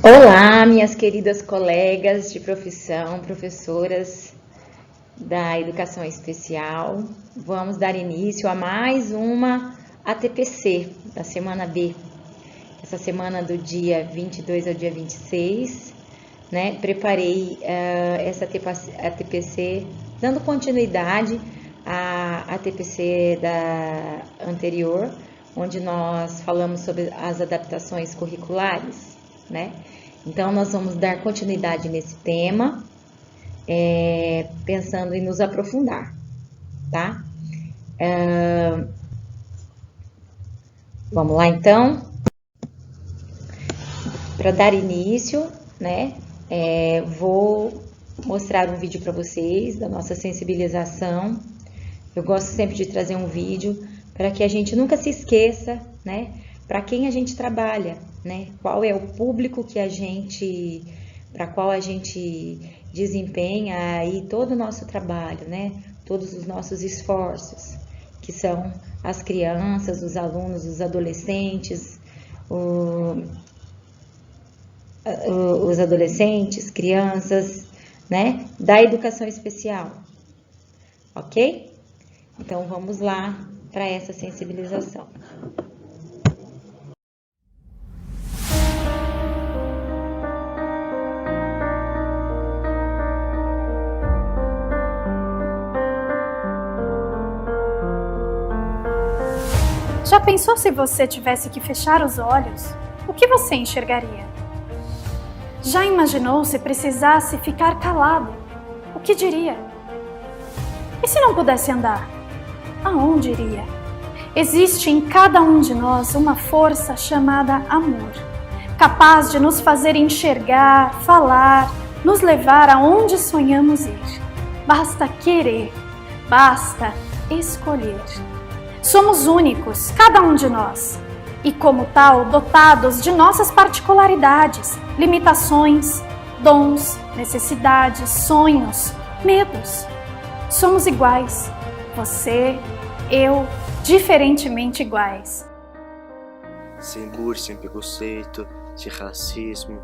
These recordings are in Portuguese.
Olá, minhas queridas colegas de profissão, professoras da Educação Especial. Vamos dar início a mais uma ATPC da semana B. Essa semana do dia 22 ao dia 26, né? Preparei essa ATPC dando continuidade à ATPC da anterior, onde nós falamos sobre as adaptações curriculares, né? Então, nós vamos dar continuidade nesse tema, pensando em nos aprofundar, tá? Vamos lá, então? Para dar início, né? Vou mostrar um vídeo para vocês da nossa sensibilização. Eu gosto sempre de trazer um vídeo para que a gente nunca se esqueça, né? Para quem a gente trabalha, né? Qual é o público que para qual a gente desempenha aí todo o nosso trabalho, né? Todos os nossos esforços, que são as crianças, os alunos, os adolescentes, os adolescentes, crianças, né? Da educação especial, ok? Então, vamos lá para essa sensibilização. Já pensou se você tivesse que fechar os olhos? O que você enxergaria? Já imaginou se precisasse ficar calado? O que diria? E se não pudesse andar? Aonde iria? Existe em cada um de nós uma força chamada amor, capaz de nos fazer enxergar, falar, nos levar aonde sonhamos ir. Basta querer, basta escolher. Somos únicos, cada um de nós, e como tal, dotados de nossas particularidades, limitações, dons, necessidades, sonhos, medos. Somos iguais, você, eu, diferentemente iguais. Sem bullying, sem preconceito, sem racismo,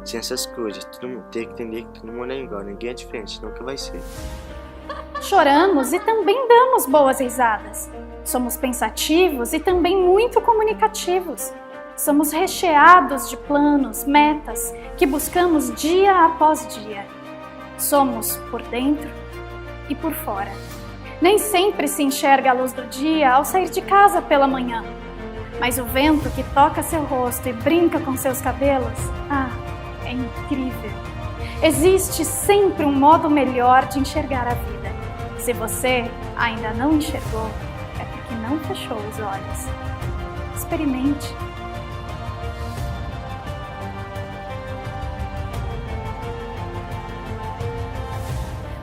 sem essas coisas. Todo mundo tem que entender que todo mundo é igual, ninguém é diferente, nunca vai ser. Choramos e também damos boas risadas. Somos pensativos e também muito comunicativos. Somos recheados de planos, metas que buscamos dia após dia. Somos por dentro e por fora. Nem sempre se enxerga a luz do dia ao sair de casa pela manhã. Mas o vento que toca seu rosto e brinca com seus cabelos, é incrível. Existe sempre um modo melhor de enxergar a vida. Se você ainda não enxergou, é porque não fechou os olhos. Experimente.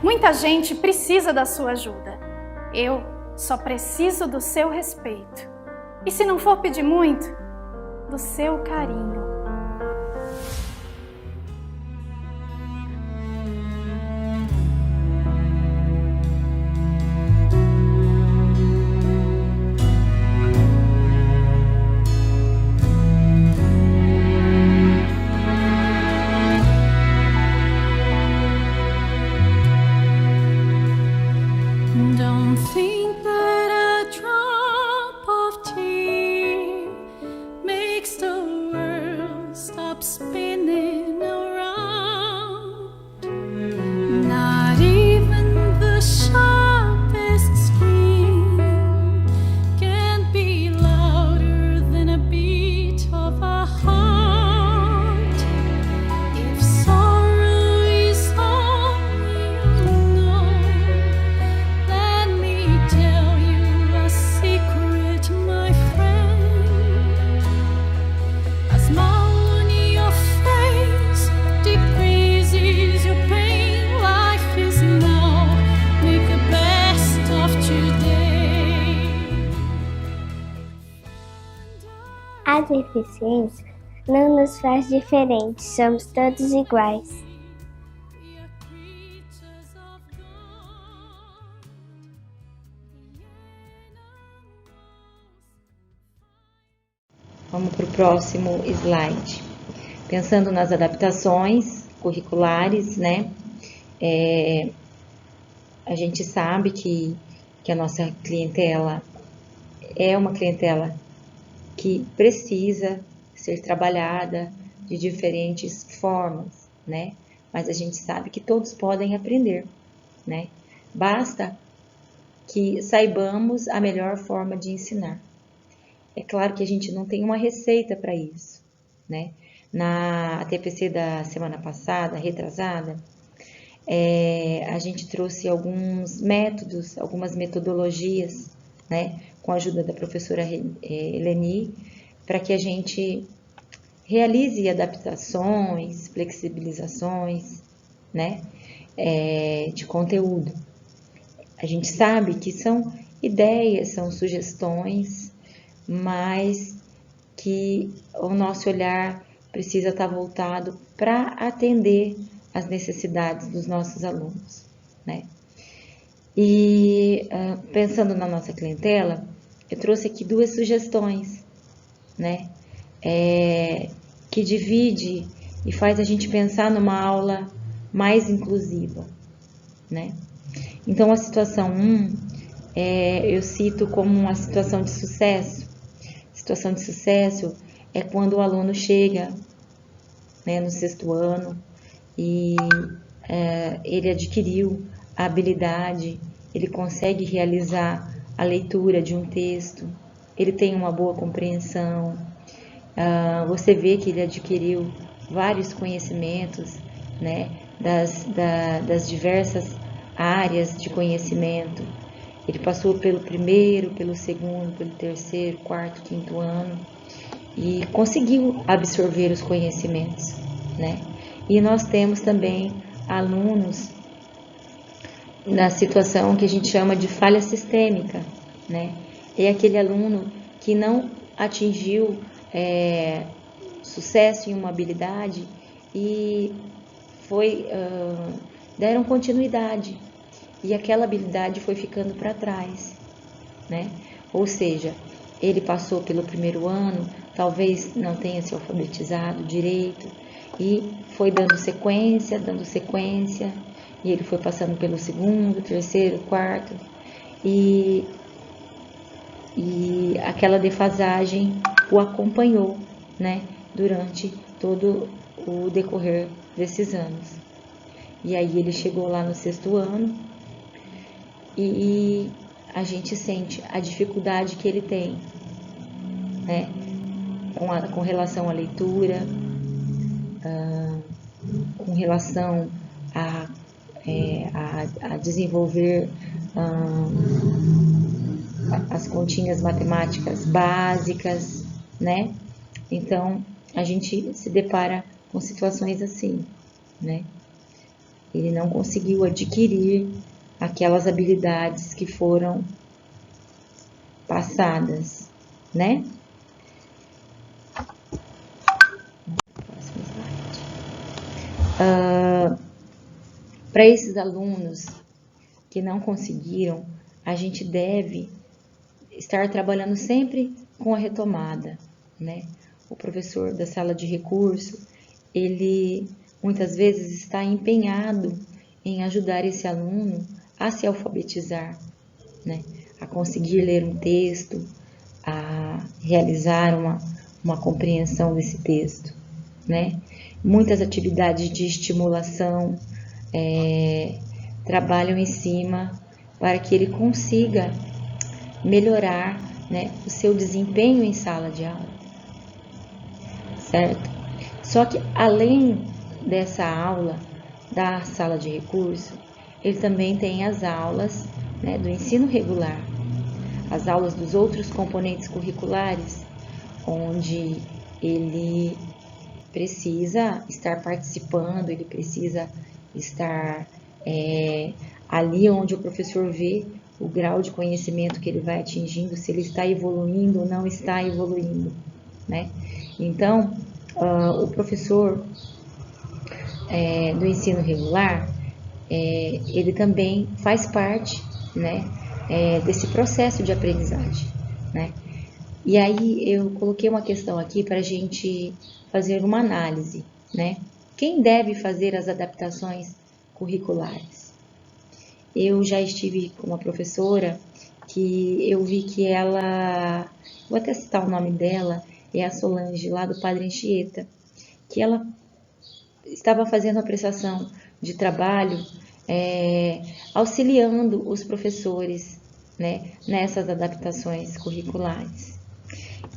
Muita gente precisa da sua ajuda. Eu só preciso do seu respeito. E se não for pedir muito, do seu carinho. Don't think that a drop of tea makes the world stop spinning around. Not even the sharpest skin can be louder than a beat of a heart. If sorrow is all you know, let me tell you a secret, my friend. A smile on your face decreases your pain. Life is now, make the best of today. A deficiência não nos faz diferentes, somos todos iguais. We are creatures of God. Vamos para o próximo slide. Pensando nas adaptações curriculares, né? A gente sabe que a nossa clientela é uma clientela que precisa ser trabalhada de diferentes formas, né? Mas a gente sabe que todos podem aprender, né? Basta que saibamos a melhor forma de ensinar. É claro que a gente não tem uma receita para isso, né? Na TPC da semana passada, retrasada, a gente trouxe alguns métodos, algumas metodologias, né? Com a ajuda da professora Eleni, para que a gente realize adaptações, flexibilizações, né? De conteúdo. A gente sabe que são ideias, são sugestões, mas que o nosso olhar precisa estar voltado para atender as necessidades dos nossos alunos, né? E pensando na nossa clientela, eu trouxe aqui 2 sugestões, né? Que divide e faz a gente pensar numa aula mais inclusiva, né? Então, a situação 1, eu cito como uma situação de sucesso. Situação de sucesso é quando o aluno chega, né, no 6º ano e ele adquiriu a habilidade, ele consegue realizar a leitura de um texto, ele tem uma boa compreensão, você vê que ele adquiriu vários conhecimentos, né, das diversas áreas de conhecimento. Ele passou pelo 1º, pelo 2º, pelo 3º, 4º, 5º ano e conseguiu absorver os conhecimentos, né? E nós temos também alunos na situação que a gente chama de falha sistêmica, né? É aquele aluno que não atingiu sucesso em uma habilidade e deram continuidade e aquela habilidade foi ficando para trás, né? Ou seja, ele passou pelo 1º ano, talvez não tenha se alfabetizado direito e foi dando sequência, e ele foi passando pelo 2º, 3º, 4º e aquela defasagem o acompanhou, né, durante todo o decorrer desses anos. E aí ele chegou lá no 6º ano e a gente sente a dificuldade que ele tem, né, com relação à leitura, com relação a desenvolver as continhas matemáticas básicas, né? Então, a gente se depara com situações assim, né? Ele não conseguiu adquirir aquelas habilidades que foram passadas, né? Próximo slide. Para esses alunos que não conseguiram, a gente deve estar trabalhando sempre com a retomada, né? O professor da sala de recurso, ele muitas vezes está empenhado em ajudar esse aluno a se alfabetizar, né? A conseguir ler um texto, a realizar uma compreensão desse texto, né? Muitas atividades de estimulação trabalham em cima para que ele consiga melhorar, né, o seu desempenho em sala de aula, certo? Só que além dessa aula da sala de recurso, ele também tem as aulas, né, do ensino regular, as aulas dos outros componentes curriculares, onde ele precisa estar participando, ele precisa estar ali onde o professor vê o grau de conhecimento que ele vai atingindo, se ele está evoluindo ou não está evoluindo, né? Então, o professor do ensino regular, ele também faz parte, né, desse processo de aprendizagem, né? E aí eu coloquei uma questão aqui para a gente fazer uma análise, né? Quem deve fazer as adaptações curriculares? Eu já estive com uma professora que eu vi que ela, vou até citar o nome dela, é a Solange, lá do Padre Anchieta, que ela estava fazendo a prestação de trabalho auxiliando os professores, né, nessas adaptações curriculares.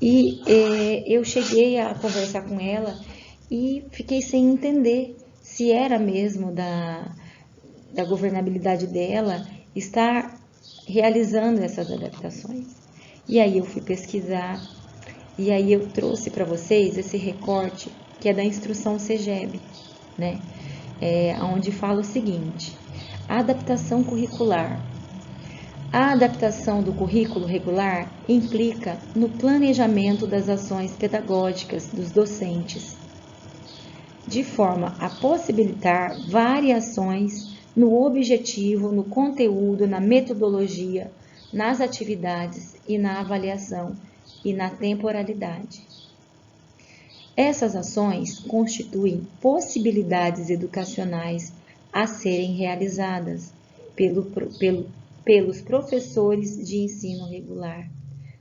E eu cheguei a conversar com ela e fiquei sem entender se era mesmo da governabilidade dela estar realizando essas adaptações. E aí eu fui pesquisar, e aí eu trouxe para vocês esse recorte que é da instrução CEGEB, né? Onde fala o seguinte: a adaptação curricular. A adaptação do currículo regular implica no planejamento das ações pedagógicas dos docentes, de forma a possibilitar variações no objetivo, no conteúdo, na metodologia, nas atividades e na avaliação e na temporalidade. Essas ações constituem possibilidades educacionais a serem realizadas pelos professores de ensino regular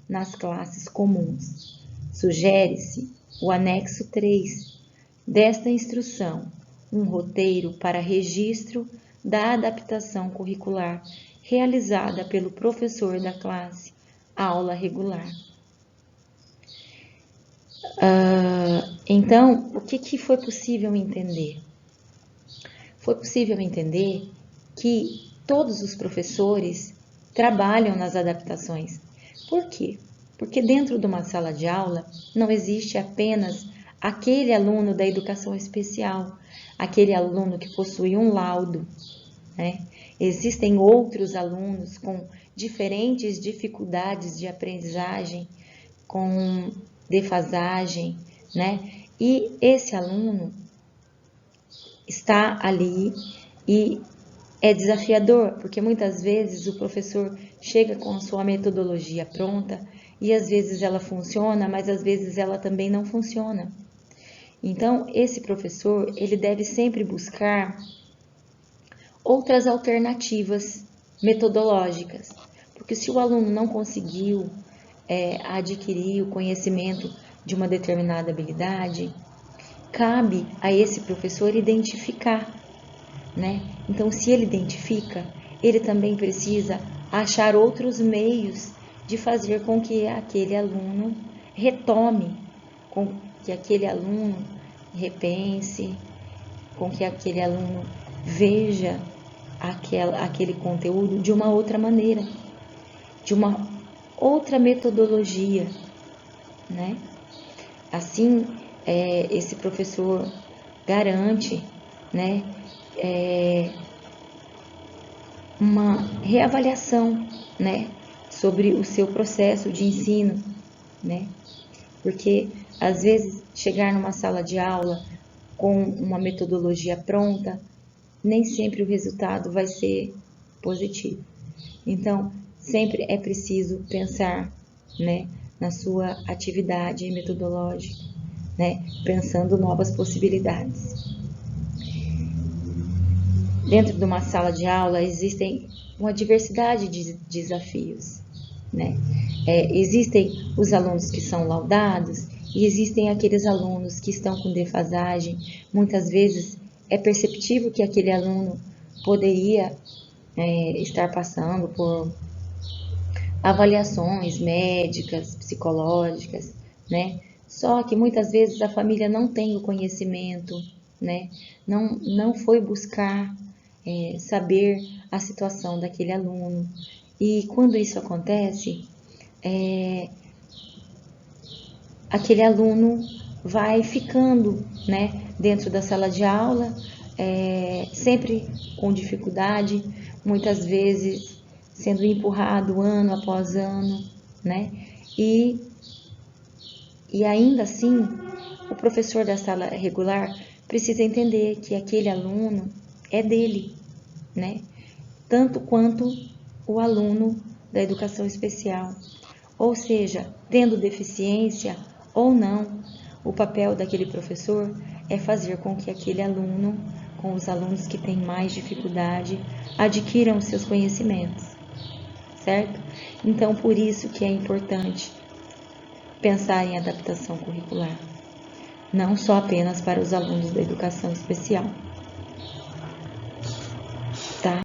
nas classes comuns. Sugere-se o anexo 3 desta instrução, um roteiro para registro da adaptação curricular realizada pelo professor da classe aula regular. Então, o que foi possível entender? Foi possível entender que todos os professores trabalham nas adaptações. Por quê? Porque dentro de uma sala de aula não existe apenas aquele aluno da educação especial, aquele aluno que possui um laudo, né? Existem outros alunos com diferentes dificuldades de aprendizagem, com defasagem, né? E esse aluno está ali e é desafiador, porque muitas vezes o professor chega com a sua metodologia pronta e às vezes ela funciona, mas às vezes ela também não funciona. Então, esse professor, ele deve sempre buscar outras alternativas metodológicas, porque se o aluno não conseguiu adquirir o conhecimento de uma determinada habilidade, cabe a esse professor identificar, né? Então, se ele identifica, ele também precisa achar outros meios de fazer com que aquele aluno retome, com que aquele aluno repense, com que aquele aluno veja aquele conteúdo de uma outra maneira, de uma outra metodologia, né? Assim, esse professor garante, né, uma reavaliação, né, sobre o seu processo de ensino, né? Porque às vezes chegar numa sala de aula com uma metodologia pronta, nem sempre o resultado vai ser positivo. Então, sempre é preciso pensar, né, na sua atividade metodológica, né, pensando novas possibilidades. Dentro de uma sala de aula existem uma diversidade de desafios, né? Existem os alunos que são laudados e existem aqueles alunos que estão com defasagem. Muitas vezes é perceptível que aquele aluno poderia estar passando por avaliações médicas, psicológicas, né? Só que muitas vezes a família não tem o conhecimento, né? Não foi buscar saber a situação daquele aluno. E quando isso acontece, aquele aluno vai ficando, né, dentro da sala de aula, sempre com dificuldade, muitas vezes sendo empurrado ano após ano, né? E ainda assim, o professor da sala regular precisa entender que aquele aluno é dele, né? Tanto quanto o aluno da educação especial. ou seja, tendo deficiência ou não, o papel daquele professor é fazer com que aquele aluno, com os alunos que têm mais dificuldade, adquiram os seus conhecimentos, certo? Então, por isso que é importante pensar em adaptação curricular, não só apenas para os alunos da educação especial, tá?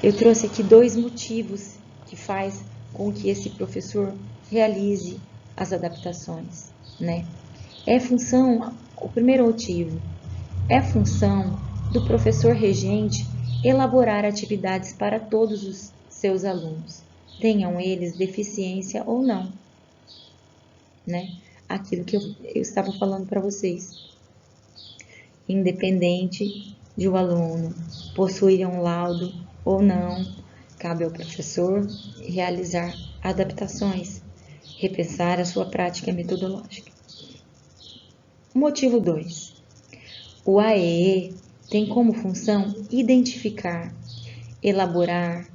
Eu trouxe aqui 2 motivos que faz com que esse professor realize as adaptações, né? O primeiro motivo, é função do professor regente elaborar atividades para todos os seus alunos, tenham eles deficiência ou não, né? Aquilo que eu estava falando para vocês. Independente de o aluno possuir um laudo ou não, cabe ao professor realizar adaptações, repensar a sua prática metodológica. Motivo 2. O AEE tem como função identificar, elaborar,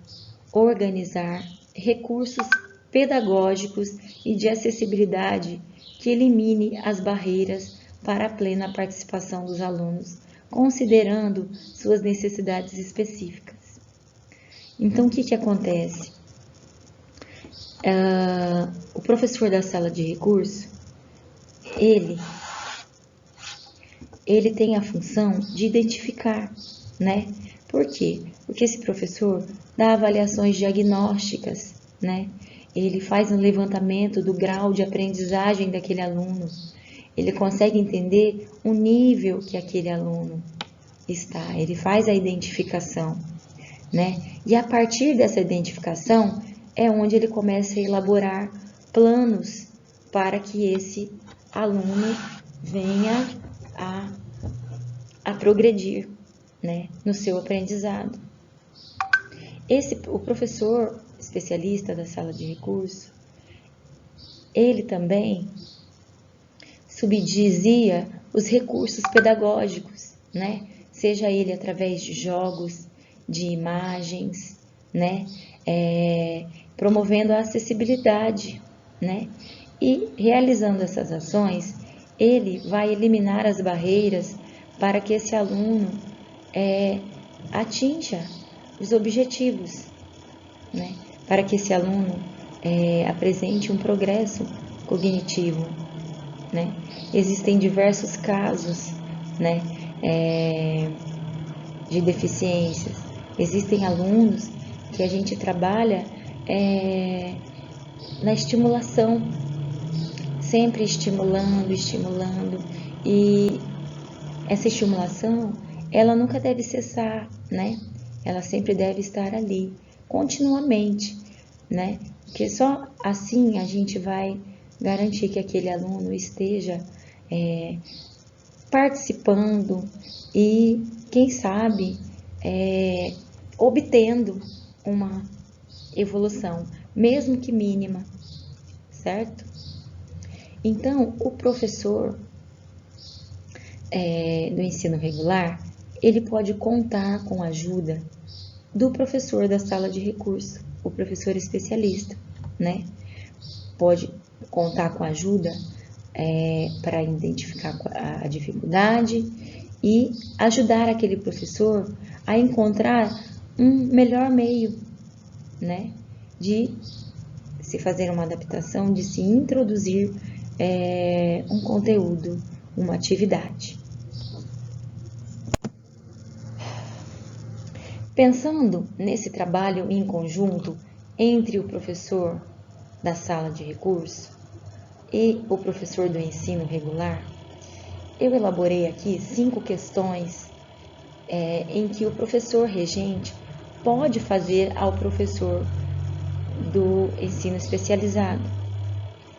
organizar recursos pedagógicos e de acessibilidade que elimine as barreiras para a plena participação dos alunos, considerando suas necessidades específicas. Então, o que acontece? O professor da sala de recurso, ele tem a função de identificar, né? Por quê? Porque esse professor dá avaliações diagnósticas, né? Ele faz um levantamento do grau de aprendizagem daquele aluno. Ele consegue entender o nível que aquele aluno está. Ele faz a identificação, né? E a partir dessa identificação é onde ele começa a elaborar planos para que esse aluno venha a progredir, né, no seu aprendizado. O professor especialista da sala de recurso, ele também subsidia os recursos pedagógicos, né, seja ele através de jogos, de imagens, né, promovendo a acessibilidade, né, e realizando essas ações, ele vai eliminar as barreiras para que esse aluno atinja os objetivos, né? Para que esse aluno apresente um progresso cognitivo, né? Existem diversos casos, né, de deficiências. Existem alunos que a gente trabalha na estimulação, sempre estimulando, e essa estimulação, ela nunca deve cessar, né? Ela sempre deve estar ali, continuamente, né? Porque só assim a gente vai garantir que aquele aluno esteja participando e, quem sabe, obtendo uma evolução, mesmo que mínima, certo? Então, o professor do ensino regular, ele pode contar com a ajuda do professor da sala de recurso, o professor especialista, né? Pode contar com a ajuda para identificar a dificuldade e ajudar aquele professor a encontrar um melhor meio, né, de se fazer uma adaptação, de se introduzir um conteúdo, uma atividade. Pensando nesse trabalho em conjunto entre o professor da sala de recurso e o professor do ensino regular, eu elaborei aqui 5 questões em que o professor regente pode fazer ao professor do ensino especializado,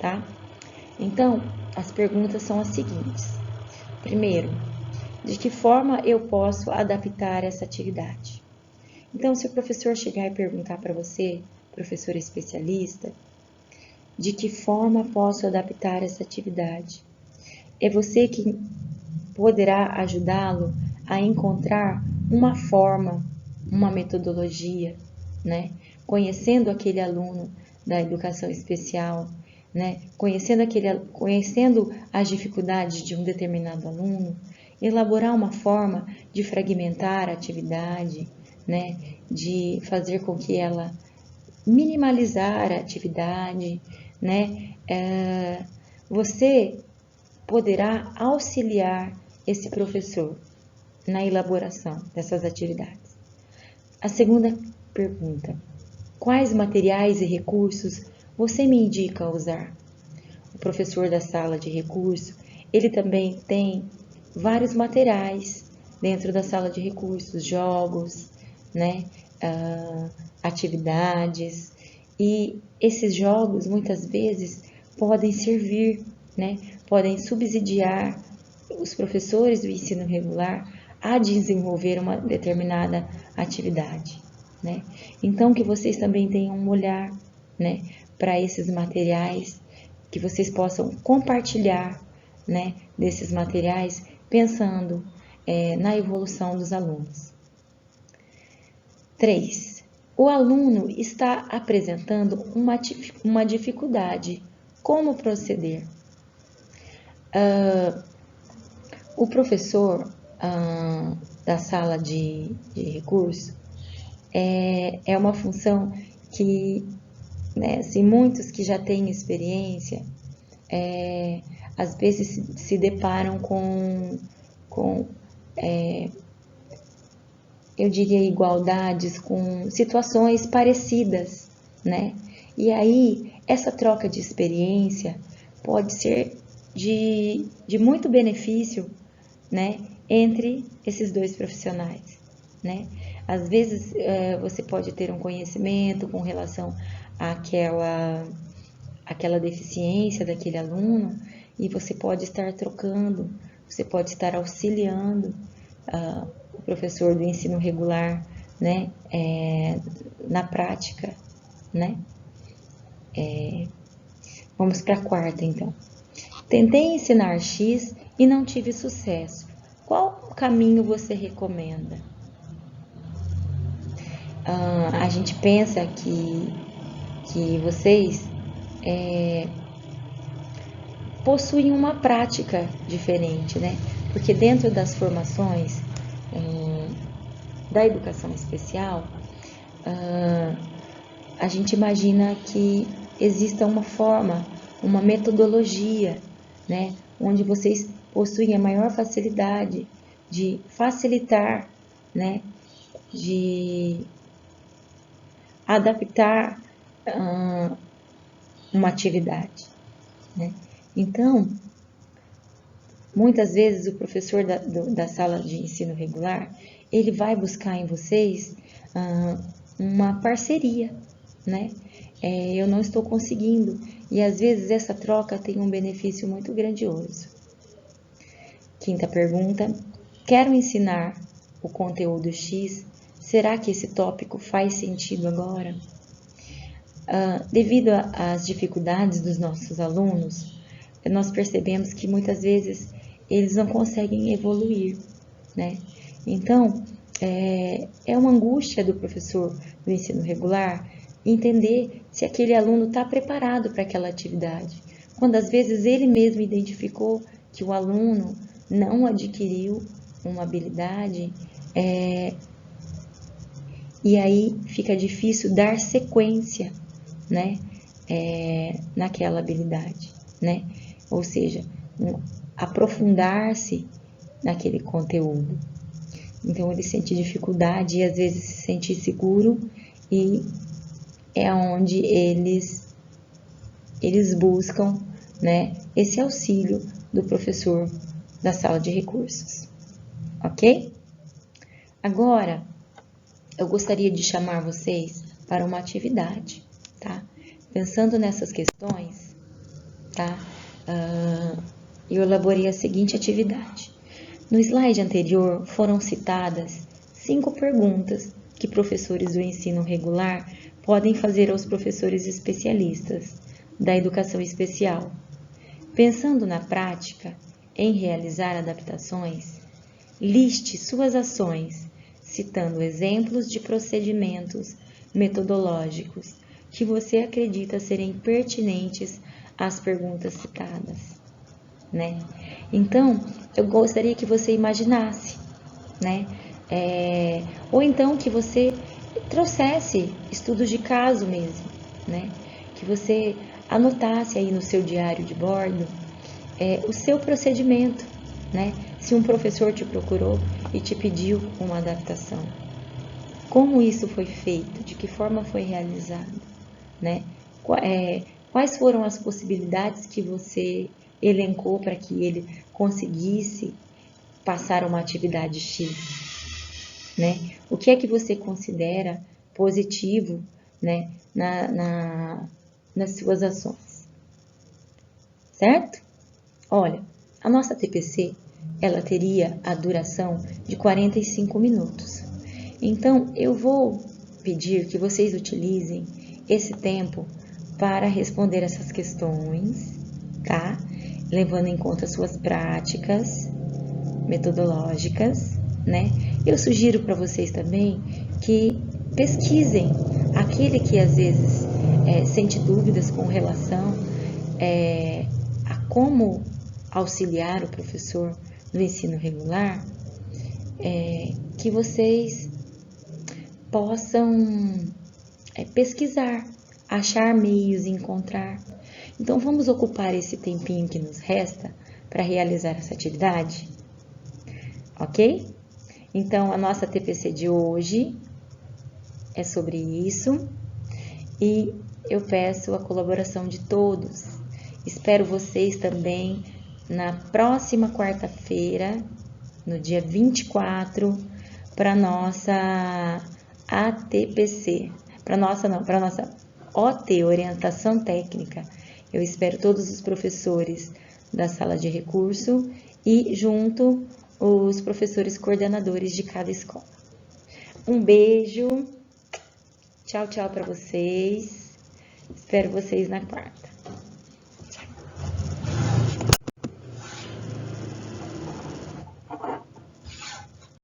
tá? Então, as perguntas são as seguintes. Primeiro, de que forma eu posso adaptar essa atividade? Então, se o professor chegar e perguntar para você, professor especialista, de que forma posso adaptar essa atividade? É você que poderá ajudá-lo a encontrar uma forma, uma metodologia, né? Conhecendo aquele aluno da educação especial, né? Conhecendo as dificuldades de um determinado aluno, elaborar uma forma de fragmentar a atividade, né? De fazer com que ela minimalizar a atividade, né? Você poderá auxiliar esse professor na elaboração dessas atividades. A segunda pergunta: quais materiais e recursos você me indica usar? O professor da sala de recurso, ele também tem vários materiais dentro da sala de recursos, jogos, né? Atividades, e esses jogos muitas vezes podem servir, né? Podem subsidiar os professores do ensino regular a desenvolver uma determinada atividade, né? Então, que vocês também tenham um olhar, né, para esses materiais, que vocês possam compartilhar, né, desses materiais, pensando na evolução dos alunos. 3. O aluno está apresentando uma dificuldade. Como proceder? O professor da sala de recurso é uma função que, né, assim, muitos que já têm experiência, às vezes se deparam com eu diria, igualdades, com situações parecidas, né? E aí, essa troca de experiência pode ser de muito benefício, né, entre esses dois profissionais, né? Às vezes, você pode ter um conhecimento com relação àquela deficiência daquele aluno, e você pode estar trocando, você pode estar auxiliando o professor do ensino regular, né, na prática, né? Vamos para a quarta, então. Tentei ensinar X e não tive sucesso. Qual caminho você recomenda? A gente pensa que vocês possuem uma prática diferente, né? Porque dentro das formações da educação especial, a gente imagina que exista uma forma, uma metodologia, né, onde vocês possuem a maior facilidade de facilitar, né, de adaptar uma atividade, né? Então, muitas vezes o professor da sala de ensino regular, ele vai buscar em vocês uma parceria, né? Eu não estou conseguindo, e às vezes essa troca tem um benefício muito grandioso. Quinta pergunta: quero ensinar o conteúdo X, será que esse tópico faz sentido agora? Devido às dificuldades dos nossos alunos, nós percebemos que muitas vezes eles não conseguem evoluir, né? Então, é uma angústia do professor do ensino regular entender se aquele aluno está preparado para aquela atividade, quando às vezes ele mesmo identificou que o aluno não adquiriu uma habilidade, e aí fica difícil dar sequência, né, naquela habilidade, né? Ou seja, aprofundar-se naquele conteúdo. Então ele sente dificuldade e às vezes se sente inseguro, e é onde eles buscam, né, esse auxílio do professor da sala de recursos, ok? Agora, eu gostaria de chamar vocês para uma atividade, tá? Pensando nessas questões, tá? Eu elaborei a seguinte atividade. No slide anterior foram citadas 5 perguntas que professores do ensino regular podem fazer aos professores especialistas da educação especial. Pensando na prática em realizar adaptações, liste suas ações, citando exemplos de procedimentos metodológicos que você acredita serem pertinentes às perguntas citadas, né? Então, eu gostaria que você imaginasse, né? Ou então que você trouxesse estudos de caso mesmo, né? Que você anotasse aí no seu diário de bordo o seu procedimento, né? Se um professor te procurou e te pediu uma adaptação, como isso foi feito, de que forma foi realizado, né? Quais foram as possibilidades que você elencou para que ele conseguisse passar uma atividade X, né? O que é que você considera positivo, né, nas suas ações, certo? Olha, a nossa TPC, ela teria a duração de 45 minutos. Então, eu vou pedir que vocês utilizem esse tempo para responder essas questões, tá? Levando em conta suas práticas metodológicas, né? Eu sugiro para vocês também que pesquisem aquele que às vezes sente dúvidas com relação a como auxiliar o professor no ensino regular, que vocês possam pesquisar, achar meios, encontrar. Então, vamos ocupar esse tempinho que nos resta para realizar essa atividade, ok? Então, a nossa TPC de hoje é sobre isso e eu peço a colaboração de todos. Espero vocês também na próxima quarta-feira, no dia 24, para nossa ATPC, para nossa OT, Orientação Técnica. Eu espero todos os professores da sala de recurso e junto os professores coordenadores de cada escola. Um beijo, tchau, tchau para vocês. Espero vocês na quarta.